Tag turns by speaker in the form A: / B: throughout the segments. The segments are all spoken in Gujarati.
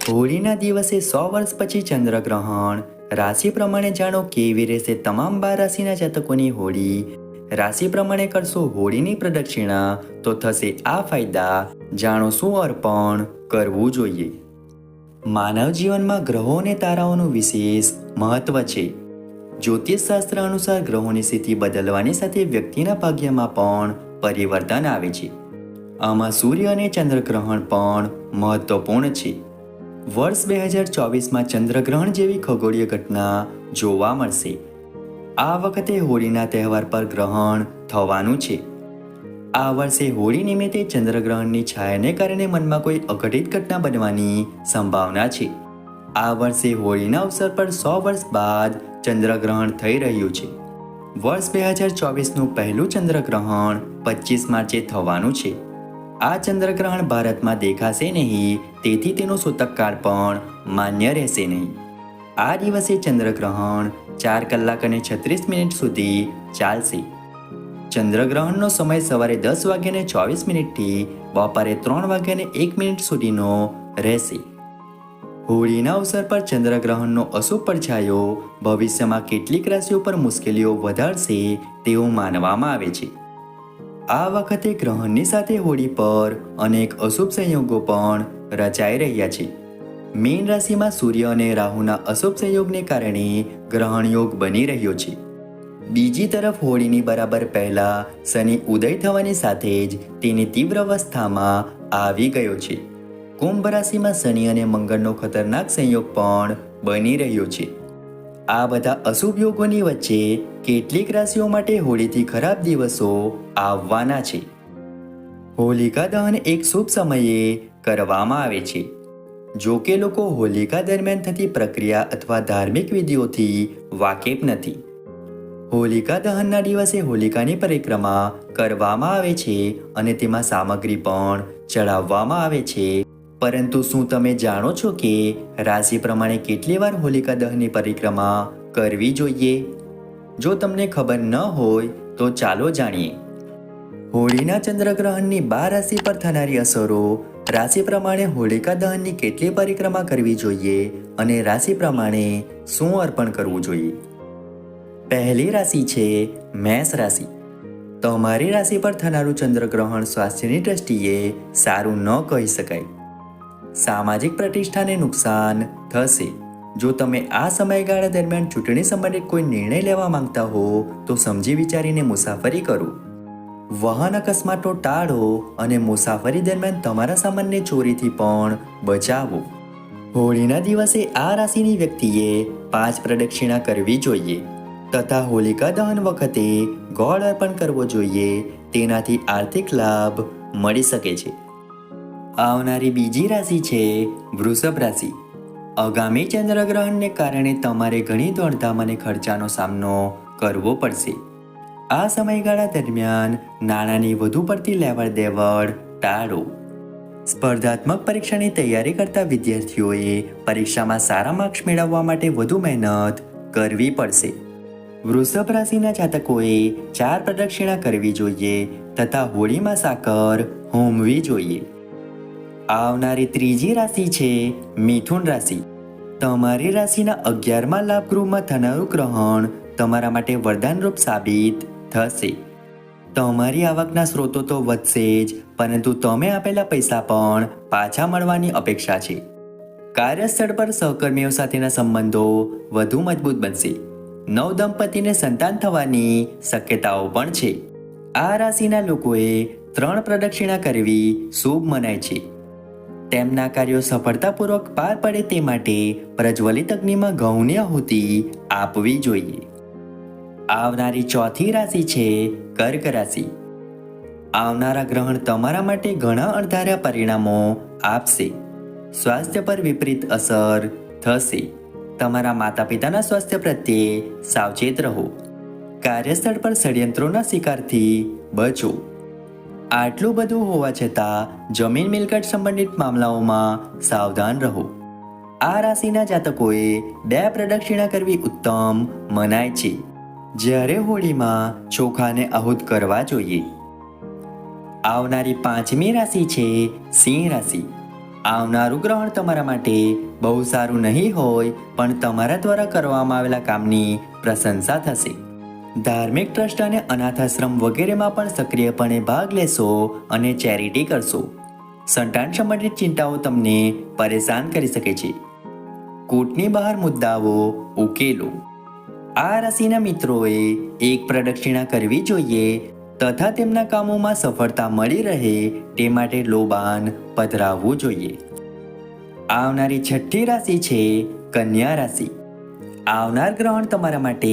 A: હોળીના દિવસે 100 વર્ષ પછી ચંદ્રગ્રહણ. રાશિ પ્રમાણે જાણો કેવી રહેશે તમામ 12 રાશિના જાતકોની હોળી. રાશિ પ્રમાણે કરશો હોળીની પ્રદક્ષિણા તો થશે આ ફાયદા. જાણો શું અર્પણ કરવું જોઈએ. માનવ જીવનમાં ગ્રહો અને તારાઓનું વિશેષ મહત્વ છે. જ્યોતિષશાસ્ત્ર અનુસાર ગ્રહોની સ્થિતિ બદલવાની સાથે વ્યક્તિના ભાગ્યમાં પણ પરિવર્તન આવે છે. આમાં સૂર્ય અને ચંદ્રગ્રહણ પણ મહત્વપૂર્ણ છે. વર્ષ 2024માં ચંદ્રગ્રહણ જેવી ખગોળીય ઘટના જોવા મળશે. આ વખતે હોળીના તહેવાર પર ગ્રહણ થવાનું છે. આ વર્ષે હોળી નિમિત્તે ચંદ્રગ્રહણની છાયાને કારણે મનમાં કોઈ અઘટિત ઘટના બનવાની સંભાવના છે. આ વર્ષે હોળીના અવસર પર 100 વર્ષ બાદ ચંદ્રગ્રહણ થઈ રહ્યું છે. વર્ષ 2024નું પહેલું ચંદ્રગ્રહણ 25 માર્ચે થવાનું છે. આ ચંદ્રગ્રહણ ભારતમાં દેખાશે નહીં, તેથી તેનો સૂતકકાળ પણ માન્ય રહેશે નહીં. આ દિવસે ચંદ્રગ્રહણ 4 કલાક અને 36 મિનિટ સુધી ચાલશે. ચંદ્રગ્રહણનો સમય સવારે 10:24 થી બપોરે 3:01 સુધીનો રહેશે. હોળીના અવસર પર ચંદ્રગ્રહણનો અશુભ પડછાયો ભવિષ્યમાં કેટલીક રાશિઓ પર મુશ્કેલીઓ વધારશે તેવું માનવામાં આવે છે. આ વખતે ગ્રહણની સાથે હોળી પર અનેક અશુભ સંયોગો પણ રચાઈ રહ્યા છે. મીન રાશિમાં સૂર્ય અને રાહુના અશુભ સંયોગને કારણે ગ્રહણ યોગ બની રહ્યો છે. બીજી તરફ હોળીની બરાબર પહેલા શનિ ઉદય થવાની સાથે જ તેની તીવ્ર અવસ્થામાં આવી ગયો છે. કુંભ રાશિમાં શનિ અને મંગળનો ખતરનાક સંયોગ પણ બની રહ્યો છે. આ બધા અશુભ યોગોની વચ્ચે કેટલીક રાશિઓ માટે હોળીથી ખરાબ દિવસો આવવાના છે. હોલિકા દહન એક શુભ સમયે કરવામાં આવે છે. જો કે લોકો હોલિકા દરમિયાન થતી પ્રક્રિયા અથવા ધાર્મિક વિધિઓથી વાકેફ નથી. હોલિકા દહનના દિવસે હોલિકાની પરિક્રમા કરવામાં આવે છે અને તેમાં સામગ્રી પણ ચડાવવામાં આવે છે. પરંતુ શું તમે જાણો છો કે રાશિ પ્રમાણે કેટલી વાર હોલિકા દહનની પરિક્રમા કરવી જોઈએ? જો તમને ખબર ન હોય તો ચાલો જાણીએ. હોળીના ચંદ્રગ્રહણની 12 રાશિ પર થનારી અસરો. રાશિ પ્રમાણે હોલિકા દહનની કેટલી પરિક્રમા કરવી જોઈએ અને રાશિ પ્રમાણે શું અર્પણ કરવું જોઈએ. પહેલી રાશિ છે મેષ રાશિ. તમારી રાશિ પર થનારું ચંદ્રગ્રહણ સ્વાસ્થ્યની દ્રષ્ટિએ સારું ન કહી શકાય. સામાજિક પ્રતિષ્ઠાને નુકસાન થશે. જો તમે આ સમયગાળા દરમિયાન ચૂંટણી સંબંધિત કોઈ નિર્ણય લેવા માંગતા હો તો સમજી વિચારીને મુસાફરી કરો. વાહન અકસ્માતો ટાળો અને મુસાફરી દરમિયાન તમારા સામાનને ચોરીથી પણ બચાવો. હોળીના દિવસે આ રાશિની વ્યક્તિએ 5 પ્રદક્ષિણા કરવી જોઈએ તથા હોલિકા દહન વખતે ગોળ અર્પણ કરવો જોઈએ. તેનાથી આર્થિક લાભ મળી શકે છે. આવનારી બીજી રાશિ છે વૃષભ રાશિ. આગામી ચંદ્રગ્રહણને કારણે તમારે ઘણી દોડધામ અને ખર્ચાનો સામનો કરવો પડશે. આ સમયગાળા દરમિયાન નાણાંની વધુ પડતી લેવડ દેવડ ટાળો. સ્પર્ધાત્મક પરીક્ષાની તૈયારી કરતા વિદ્યાર્થીઓએ પરીક્ષામાં સારા માર્ક્સ મેળવવા માટે વધુ મહેનત કરવી પડશે. વૃષભ રાશિના જાતકોએ 4 પ્રદક્ષિણા કરવી જોઈએ તથા હોળીમાં સાકર હોમવી જોઈએ. આવનારી ત્રીજી રાશિ છે મિથુન રાશિ. તમારી રાશિના 11મા લાભગૃહમાં થનારું ગ્રહણ તમારા માટે વરદાનરૂપ સાબિત થશે. તમારી આવકના સ્ત્રોતો તો વધશે જ, પરંતુ તમે આપેલા પૈસા પણ પાછા મળવાની અપેક્ષા છે. કાર્યસ્થળ પર સહકર્મીઓ સાથેના સંબંધો વધુ મજબૂત બનશે. નવદંપતીને સંતાન થવાની શક્યતાઓ પણ છે. આ રાશિના લોકોએ 3 પ્રદક્ષિણા કરવી શુભ મનાય છે. તેમના કાર્યો સફળતાપૂર્વક પાર પડે તે માટે પ્રજ્વલિત અગ્નિમાં ઘઉંની આહુતિ આપવી જોઈએ. આવનારી ચોથી રાશિ છે કર્ક રાશિ. આવનારા ગ્રહણ તમારા માટે ઘણા અણધાર્યા પરિણામો આપશે. સ્વાસ્થ્ય પર વિપરીત અસર થશે. તમારા માતા પિતાના સ્વાસ્થ્ય પ્રત્યે સાવચેત રહો. કાર્યસ્થળ પર ષડયંત્રોના શિકારથી બચો. આટલું બધું હોવા છતાં જમીન મિલકત સંબંધિત મામલાઓમાં સાવધાન રહો. આ રાશિના જાતકોએ 2 પ્રદક્ષિણા કરવી ઉત્તમ મનાય છે, જ્યારે હોળીમાં ચોખાને આહુત કરવા જોઈએ. આવનારી 5મી રાશિ છે સિંહ રાશિ. આવનારું ગ્રહણ તમારા માટે બહુ સારું નહીં હોય, પણ તમારા દ્વારા કરવામાં આવેલા કામની પ્રશંસા થશે. ધાર્મિક ટ્રસ્ટ અને અનાથાશ્રમ વગેરેમાં પણ સક્રિયપણે ભાગ લેશો અને ચેરિટી કરશો. સંતાન સંબંધિત ચિંતાઓ તમને પરેશાન કરી શકે છે. કોર્ટની બહાર મુદ્દાઓ ઉકેલો. આ રાશિના મિત્રોએ એક પ્રદક્ષિણા કરવી જોઈએ તથા તેમના કામોમાં સફળતા મળી રહે તે માટે લોબાન પધરાવવું જોઈએ. આવનારી છઠ્ઠી રાશિ છે કન્યા રાશિ. આવનાર ગ્રહણ તમારા માટે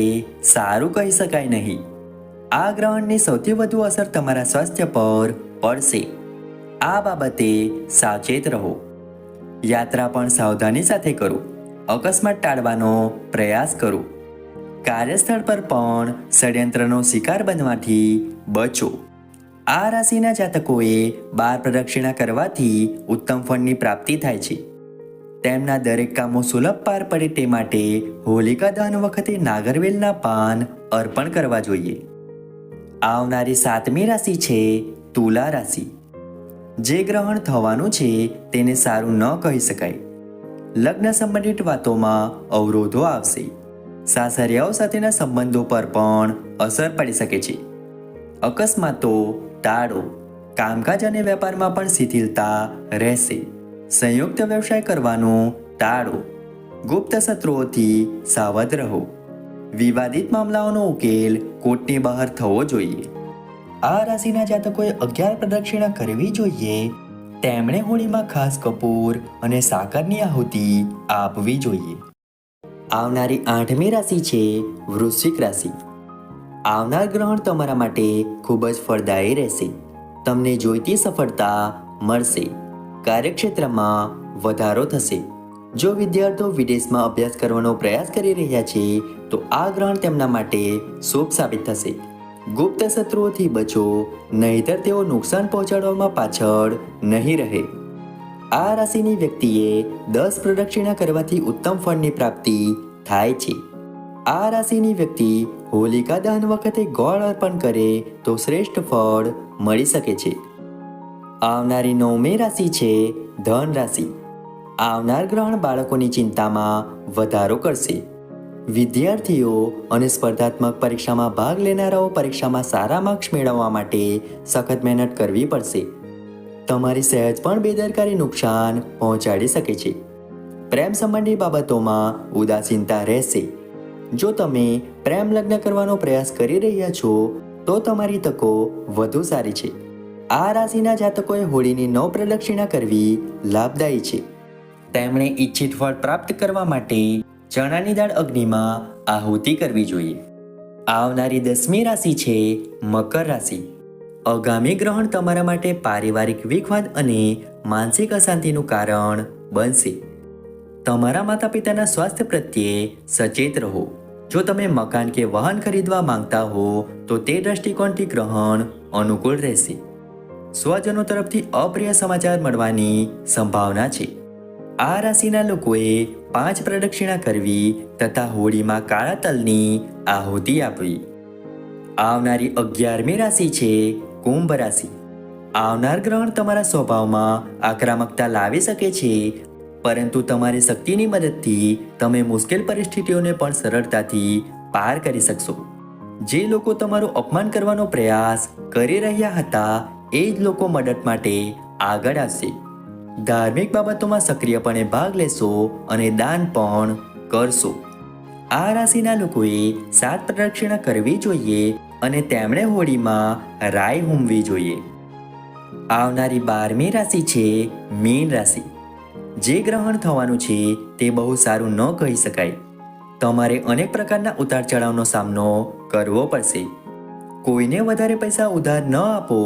A: સારું કહી શકાય નહીં. આ ગ્રહણની સૌથી વધુ અસર તમારા સ્વાસ્થ્ય પર પડશે. આ બાબતે સાવચેત રહો. યાત્રા પણ સાવધાની સાથે કરો. અકસ્માત ટાળવાનો પ્રયાસ કરો. કાર્યસ્થળ પર પણ ષડયંત્રનો શિકાર બનવાથી બચો. આ રાશિના જાતકોએ 12 પ્રદક્ષિણા કરવાથી ઉત્તમ ફળની પ્રાપ્તિ થાય છે. તેમના દરેક કામો સુલભ પાર પડે તે માટે હોલિકા દહન વખતે નાગરવેલના પાન અર્પણ કરવા જોઈએ. આવનારી 7મી રાશિ છે તુલા રાશિ. જે ગ્રહણ થવાનું છે તેને સારું ન કહી શકાય. લગ્ન સંબંધિત વાતોમાં અવરોધો આવશે. સાસરિયાઓ સાથેના સંબંધો પર પણ અસર પડી શકે છે. અકસ્માતો ટાળો. કામકાજ અને વેપારમાં પણ શિથિલતા રહેશે. સંયુક્ત વ્યવસાય કરવાનું ટાળો. ગુપ્ત શત્રુઓથી સાવધ રહો. વિવાદિત મામલાઓનો ઉકેલ કોર્ટની બહાર થવો જોઈએ. આ રાશિના જાતકોએ 11 પ્રદક્ષિણા કરવી જોઈએ. તેમણે હોળીમાં ખાસ કપૂર અને સાકરની આહુતિ આપવી જોઈએ. આવનારી 8મી રાશિ છે વૃશ્ચિક રાશિ. આવનાર ગ્રહણ તમારા માટે ખૂબ જ ફળદાયી રહેશે. તમને જોઈતી સફળતા મળશે. કાર્યક્ષેત્રમાં વધારો થશે. જો વિદ્યાર્થીઓ વિદેશમાં અભ્યાસ કરવાનો પ્રયાસ કરી રહ્યા છે તો આ ગ્રહણ તેમના માટે શુભ સાબિત થશે. ગુપ્ત શત્રુઓથી બચો, નહીંતર તેઓ નુકસાન પહોંચાડવામાં પાછળ નહીં રહે. આ રાશિની વ્યક્તિએ 10 પ્રદક્ષિણા કરવાથી ઉત્તમ ફળની પ્રાપ્તિ થાય છે. આ રાશિની વ્યક્તિ હોલિકા દહન વખતે ગોળ અર્પણ કરે તો શ્રેષ્ઠ ફળ મળી શકે છે. આવનારી 9મી રાશિ છે ધન રાશિ. આવનાર ગ્રહણ બાળકોની ચિંતામાં વધારો કરશે. વિદ્યાર્થીઓ અને સ્પર્ધાત્મક પરીક્ષામાં ભાગ લેનારાઓ પરીક્ષામાં સારા માર્ક્સ મેળવવા માટે સખત મહેનત કરવી પડશે. તમારી સહેજ પણ બેદરકારી નુકસાન પહોંચાડી શકે છે. પ્રેમ સંબંધી બાબતોમાં ઉદાસીનતા રહેશે. જો તમે પ્રેમ લગ્ન કરવાનો પ્રયાસ કરી રહ્યા છો તો તમારી તકો વધુ સારી છે. આ રાશિના જાતકોએ હોળીની 9 પ્રદક્ષિણા કરવી લાભદાયી છે. તેમણે ઈચ્છિત ફળ પ્રાપ્ત કરવા માટે ચણાની દાળ અગ્નિમાં આહુતિ કરવી જોઈએ. આવનારી 10મી રાશિ છે મકર રાશિ. આગામી ગ્રહણ તમારા માટે પારિવારિક વિખવાદ અને માનસિક અશાંતિનું કારણ બનશે. તમારા માતા પિતાના સ્વાસ્થ્ય પ્રત્યે સચેત રહો. જો તમે મકાન કે વાહન ખરીદવા માંગતા હો તો તે દ્રષ્ટિકોણથી ગ્રહણ અનુકૂળ રહેશે. સ્વજનો તરફથી અપ્રિય સમાચાર મળવાની સંભાવના છે. આ રાશિના લોકોએ 5 પ્રદક્ષિણા કરવી તથા હોળીમાં કાળા તલની આહુતિ આપવી. આવનારી 11મી રાશિ છે કુંભ રાશિ. આવનાર ગ્રહણ તમારા સ્વભાવમાં આક્રમકતા લાવી શકે છે, પરંતુ તમારી શક્તિની મદદથી તમે મુશ્કેલ પરિસ્થિતિઓને પણ સરળતાથી પાર કરી શકશો. જે લોકો તમારું અપમાન કરવાનો પ્રયાસ કરી રહ્યા હતા એ જ લોકો મદદ માટે આગળ આવશે. ધાર્મિક બાબતોમાં સક્રિયપણે ભાગ લેશો અને દાન પણ કરશો. આ રાશિના લોકોએ 7 પ્રદક્ષિણા કરવી જોઈએ અને તેમણે હોળીમાં રાઈ હોમવી જોઈએ. આવનારી 12મી રાશિ છે મીન રાશિ. જે ગ્રહણ થવાનું છે તે બહુ સારું ન કહી શકાય. તમારે અનેક પ્રકારના ઉતાર ચઢાવનો સામનો કરવો પડશે. કોઈને વધારે પૈસા ઉધાર ન આપો,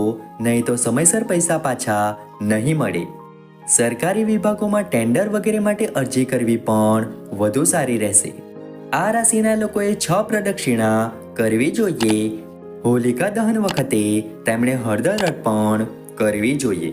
A: નહીં તો સમયસર પૈસા પાછા નહીં મળે. સરકારી વિભાગોમાં ટેન્ડર વગેરે માટે અરજી કરવી પણ વધુ સારી રહેશે. આ રાશિના લોકોએ 6 પ્રદક્ષિણા કરવી જોઈએ. હોલિકા દહન વખતે તેમણે હળદર અર્પણ કરવી જોઈએ.